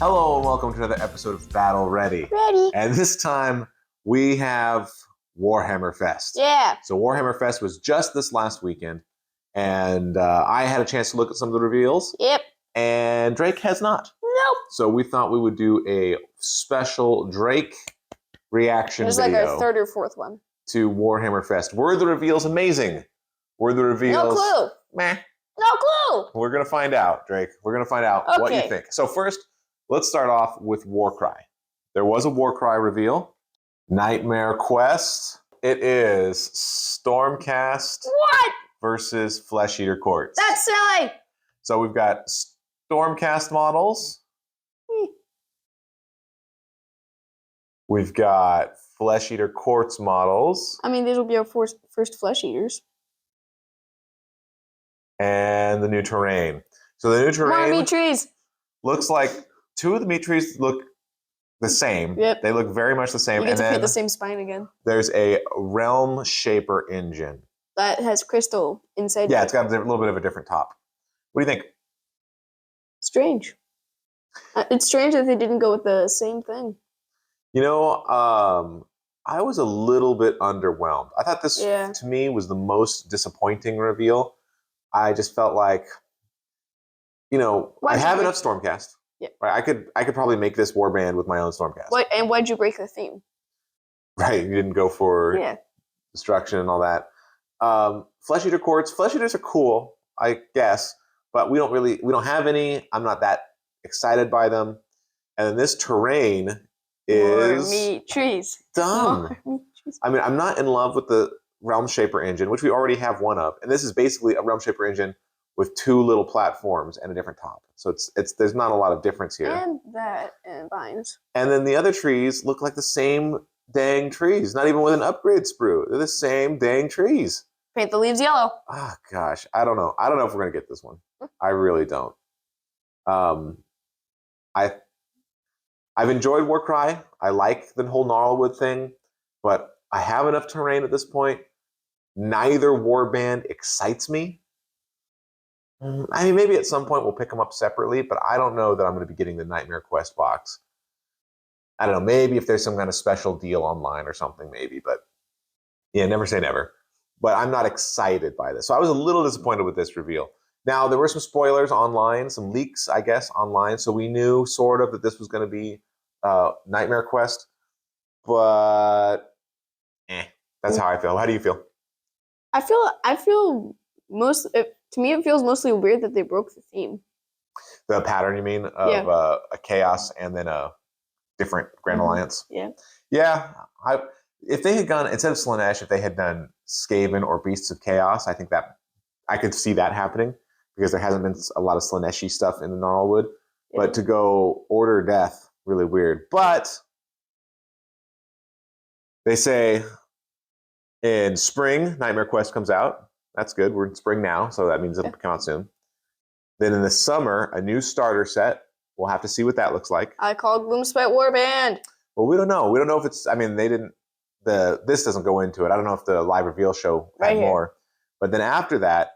Hello and welcome to another episode of Battle Ready. Ready. And this time we have Warhammer Fest. Yeah. So Warhammer Fest was just this last weekend, and I had a chance to look at some of the reveals. Yep. And Drake has not. Nope. So we thought we would do a special Drake reaction It was video like our third or fourth one. to Warhammer Fest. Were the reveals amazing? Were the reveals... No clue. Meh. No clue. We're going to find out, Drake. We're going to find out what you think. So first, let's start off with Warcry. There was a Warcry reveal. Nightmare Quest. It is Stormcast What? versus Flesh Eater Courts. That's silly. So we've got Stormcast models. We've got Flesh Eater Courts models. I mean, these will be our first flesh eaters. And the new terrain. So the new terrain More meat trees. looks like two of the meat trees look the same. Yep. They look very much the same. You get And to then hit the same spine again. there's a Realm Shaper engine. That has crystal inside. Yeah, it's got a little bit of a different top. What do you think? Strange. It's strange that they didn't go with the same thing. You know, I was a little bit underwhelmed. I thought this, to me, was the most disappointing reveal. I just felt like, you know, I have enough Stormcast. Yeah. Right? I could probably make this warband with my own Stormcast. And why'd you break the theme? Right, you didn't go for destruction and all that. Flesh Eater Courts. Flesh Eaters are cool, I guess, but we don't have any. I'm not that excited by them. And then this terrain is More meat trees. dumb. More meat trees. I mean, I'm not in love with the Realm Shaper engine, which we already have one of, and this is basically a Realm Shaper engine with two little platforms and a different top. So it's there's not a lot of difference here. And vines. And then the other trees look like the same dang trees, not even with an upgrade sprue. They're the same dang trees. Paint the leaves yellow. Ah, gosh, I don't know. I don't know if we're gonna get this one. I really don't. I've enjoyed Warcry. I like the whole Gnarlwood thing, but I have enough terrain at this point. Neither warband excites me. I mean, maybe at some point we'll pick them up separately, but I don't know that I'm going to be getting the Nightmare Quest box. I don't know. Maybe if there's some kind of special deal online or something, maybe. But yeah, never say never. But I'm not excited by this. So I was a little disappointed with this reveal. Now, there were some spoilers online, some leaks, I guess, online. So we knew sort of that this was going to be Nightmare Quest. But that's how I feel. How do you feel? I feel to me, it feels mostly weird that they broke the theme. The pattern, you mean, of a Chaos and then a different Grand Alliance? Yeah. Yeah. If they had gone, instead of Slaanesh, if they had done Skaven or Beasts of Chaos, I think that I could see that happening because there hasn't been a lot of Slaanesh-y stuff in the Gnarlwood. Yeah. But to go Order Death, really weird. But they say in spring, Nightmare Quest comes out. That's good. We're in spring now, so that means it'll come out soon. Then in the summer, a new starter set. We'll have to see what that looks like. I call Gloomspite Warband. Well, we don't know. We don't know if it's... I mean, they didn't... This doesn't go into it. I don't know if the live reveal show had more. But then after that,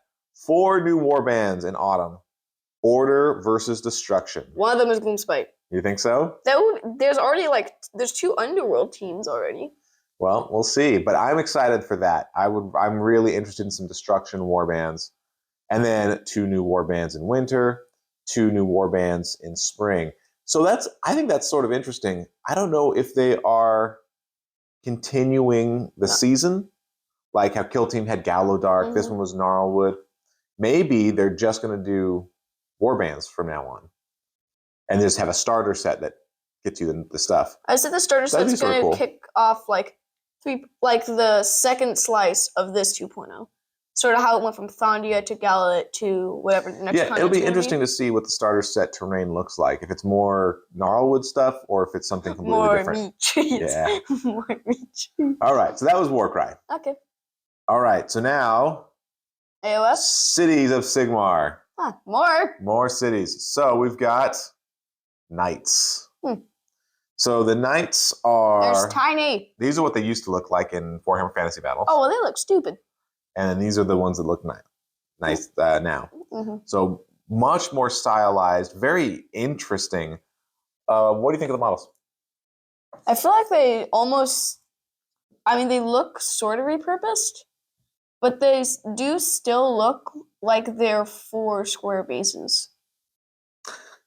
4 new warbands in autumn. Order versus Destruction. One of them is Gloomspite. You think so? There's already there's 2 Underworld teams already. Well, we'll see, but I'm excited for that. I'm really interested in some Destruction warbands, and then 2 new warbands in winter, 2 new warbands in spring. So I think that's sort of interesting. I don't know if they are continuing the season, like how Kill Team had Gallow Dark. This one was Gnarlwood. Maybe they're just going to do warbands from now on, and just have a starter set that gets you the stuff. I said the starter set's going to kick off the second slice of this 2.0. Sort of how it went from Thondia to Gallet to whatever the next. Yeah, it'll be interesting to see what the starter set terrain looks like. If it's more Gnarlwood stuff, or if it's something completely different. More meat trees. Yeah. More meat trees. All right, so that was Warcry. Okay. All right, so now AoS? Cities of Sigmar. More cities. So we've got Knights. So the Knights are... They're tiny. These are what they used to look like in Warhammer Fantasy Battles. Oh, well, they look stupid. And then these are the ones that look nice now. So much more stylized, very interesting. What do you think of the models? I feel like they almost, I mean, they look sort of repurposed, but they do still look like they're 4 square bases.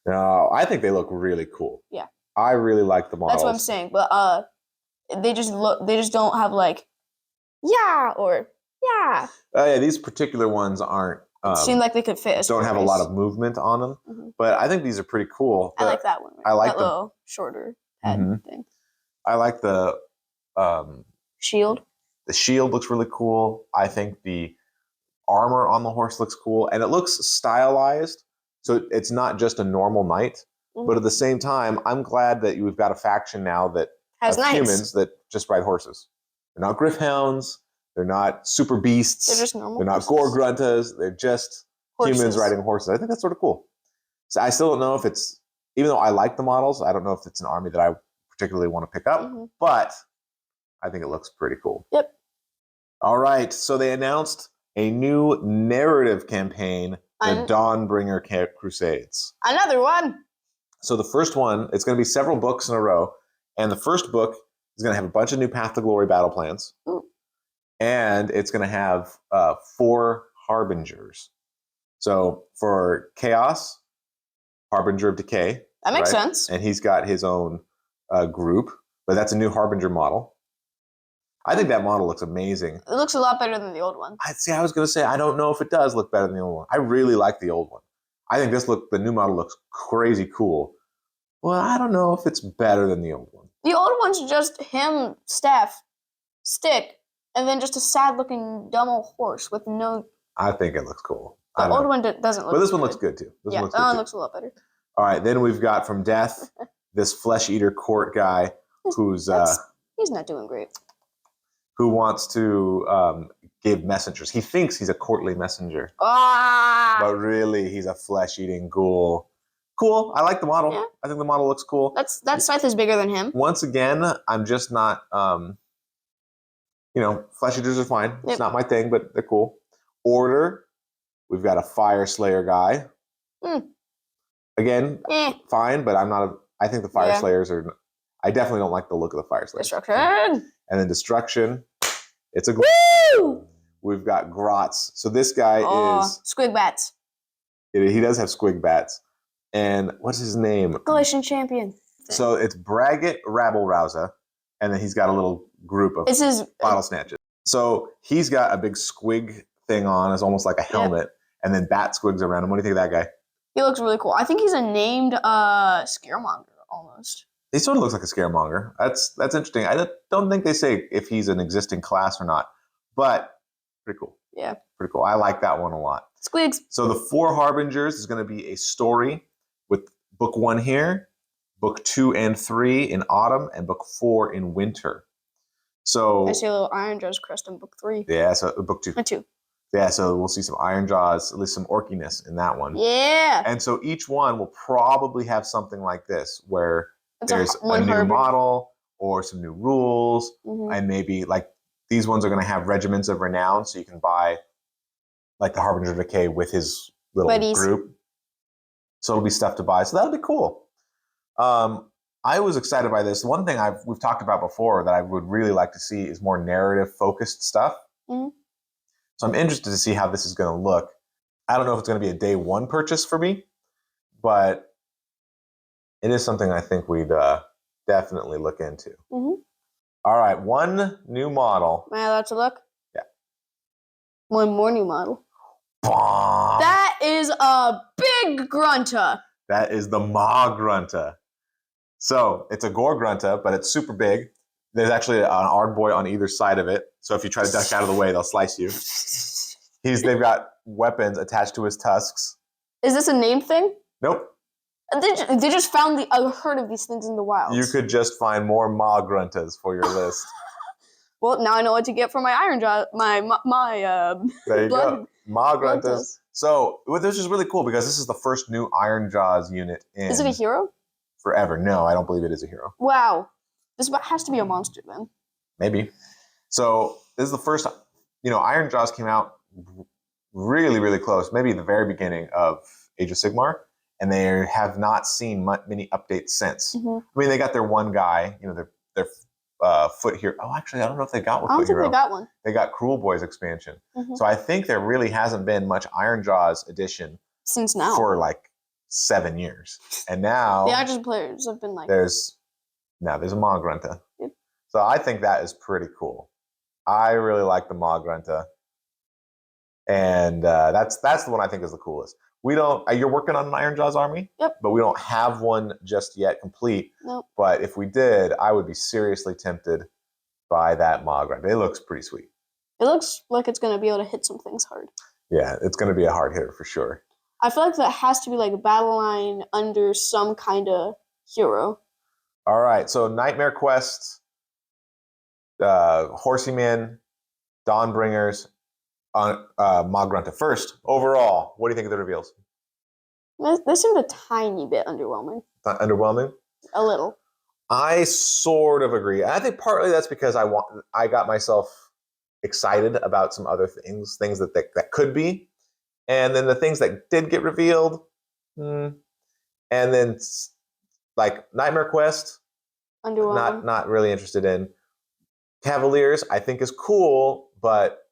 No, I think they look really cool. Yeah. I really like the models. That's what I'm saying. But they just don't have like, yeah, or yeah. Yeah, these particular ones aren't. Seem like they could fit. Don't have a lot of movement on them, but I think these are pretty cool. I like that one. I like that little shorter head thing. I like the shield. The shield looks really cool. I think the armor on the horse looks cool, and it looks stylized. So it's not just a normal knight, but at the same time, I'm glad that we've got a faction now that has humans that just ride horses. They're not griffhounds. They're not super beasts. They're just normal. They're not gore gruntas. They're just humans riding horses. I think that's sort of cool. So I still don't know if it's, even though I like the models, I don't know if it's an army that I particularly want to pick up, but I think it looks pretty cool. Yep. All right. So they announced a new narrative campaign, the Dawnbringer Crusades. Another one. So the first one, it's going to be several books in a row, and the first book is going to have a bunch of new Path to Glory battle plans. Ooh. And it's going to have 4 harbingers. So for Chaos, Harbinger of Decay. That makes sense. And he's got his own group, but that's a new Harbinger model. I think that model looks amazing. It looks a lot better than the old one. I was going to say, I don't know if it does look better than the old one. I really like the old one. I think the new model looks crazy cool. Well, I don't know if it's better than the old one. The old one's just him, staff, stick, and then just a sad-looking dumb old horse with no... I think it looks cool. The old one doesn't look But this good. one looks good, too. That one looks a lot better. All right, then we've got from Death, this Flesh-Eater court guy who's... he's not doing great. Who wants to give messengers. He thinks he's a courtly messenger. But really, he's a flesh-eating ghoul. Cool. I like the model. Yeah. I think the model looks cool. That scythe is bigger than him. Once again, I'm just not... flesh eaters are fine. Yep. It's not my thing, but they're cool. Order, we've got a Fire Slayer guy. Again, fine, but I think the Fire Slayers are... I definitely don't like the look of the Fire Slayers. Destruction! And then Destruction, it's a... Woo! We've got Grotz. So this guy is... Squig Bats. He does have Squig Bats. And what's his name? Galatian Champion. So it's Braggett Rabble-Rouser, and then he's got a little group of bottle snatches. So he's got a big squig thing on. It's almost like a helmet, and then bat squigs around him. What do you think of that guy? He looks really cool. I think he's a named scaremonger almost. He sort of looks like a scaremonger. That's interesting. I don't think they say if he's an existing class or not, but pretty cool. Yeah. Pretty cool. I like that one a lot. Squigs. So the 4 Harbingers is going to be a story with book 1 here, book 2 and 3 in autumn, and book 4 in winter. So I see a little Iron Jaws crest in book 3. Yeah, so book 2. 2. Yeah, so we'll see some Iron Jaws, at least some orkiness in that one. Yeah. And so each one will probably have something like this, where there's a new Harbinger model or some new rules, and maybe like these ones are going to have regiments of renown, so you can buy like the Harbinger of Decay with his little group. So it'll be stuff to buy. So that'll be cool. I was excited by this. One thing we've talked about before that I would really like to see is more narrative-focused stuff. So I'm interested to see how this is going to look. I don't know if it's going to be a day 1 purchase for me, but it is something I think we'd definitely look into. All right, 1 new model. Am I allowed to look? Yeah. 1 more new model. Bomb. That is a big grunta. That is the Ma Grunta. So it's a Gore Grunta, but it's super big. There's actually an Ardboy on either side of it. So if you try to duck out of the way, they'll slice you. They've got weapons attached to his tusks. Is this a name thing? Nope. They just found a herd of these things in the wild. You could just find more Ma Gruntas for your list. Well, now I know what to get for my Iron Jaw. There you go. Ma Gruntas. So this is really cool because this is the first new Iron Jaws unit in... Is it a hero? Forever. No, I don't believe it is a hero. Wow. This has to be a monster then. Maybe. So this is the first... Iron Jaws came out really, really close. Maybe the very beginning of Age of Sigmar. and they have not seen many updates since. Mm-hmm. I mean, they got their one guy, their foot hero. Oh, actually, I don't know if they got one. I don't foot think hero. they got one. They got Cruel Boys expansion. Mm-hmm. So I think there really hasn't been much Ironjawz edition since now for like 7 years, and now the Ironjawz players have been like there's a Magrunta. Yep. So I think that is pretty cool. I really like the Magrunta, and that's the one I think is the coolest. We don't. You're working on an Ironjawz army, Yep. but we don't have one just yet complete. Nope. But if we did, I would be seriously tempted by that Magrunta. It looks pretty sweet. It looks like it's going to be able to hit some things hard. Yeah, it's going to be a hard hitter for sure. I feel like that has to be like a battle line under some kind of hero. All right, so Nightmare Quest, Horseyman, Dawnbringers, Magrunta. First, overall, what do you think of the reveals? They seemed a tiny bit underwhelming. Underwhelming? A little. I sort of agree. I think partly that's because I got myself excited about some other things that could be, and then the things that did get revealed, and then like Nightmare Quest, Underwhelming. not really interested in. Cavaliers, I think is cool, but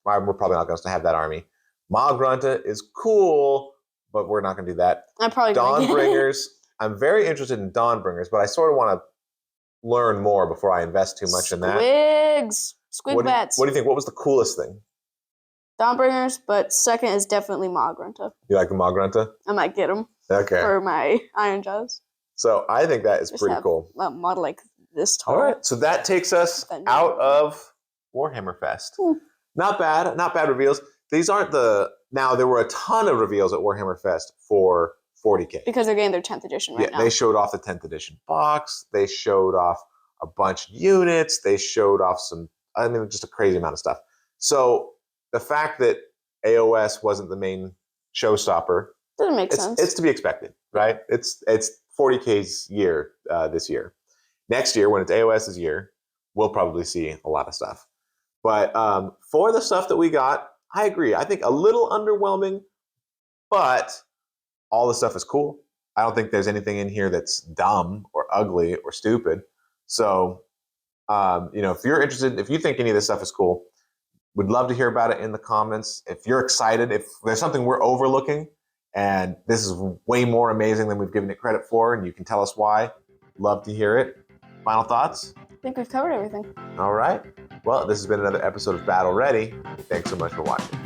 we're probably not going to have that army. Magrunta is cool, but we're not going to do that. I'm probably Dawnbringers. I'm very interested in Dawnbringers, but I sort of want to learn more before I invest too much in that. Squig bats. What do you think? What was the coolest thing? Dawnbringers, but second is definitely Magrunta. You like the Magrunta? I might get them for my Ironjawz. So I think that is pretty cool. A model like this tall. All right, so that takes us out of Warhammer Fest. Not bad reveals. These aren't now there were a ton of reveals at Warhammer Fest for 40K. Because they're getting their 10th edition right now. They showed off the 10th edition box. They showed off a bunch of units. They showed off just a crazy amount of stuff. So the fact that AoS wasn't the main showstopper doesn't make sense. It's to be expected, right? It's 40K's year this year. Next year, when it's AoS's year, we'll probably see a lot of stuff. But for the stuff that we got, I agree. I think a little underwhelming, but all the stuff is cool. I don't think there's anything in here that's dumb or ugly or stupid. So, if you're interested, if you think any of this stuff is cool, we'd love to hear about it in the comments. If you're excited, if there's something we're overlooking and this is way more amazing than we've given it credit for, and you can tell us why, love to hear it. Final thoughts? I think we've covered everything. All right. Well, this has been another episode of Battle Ready. Thanks so much for watching.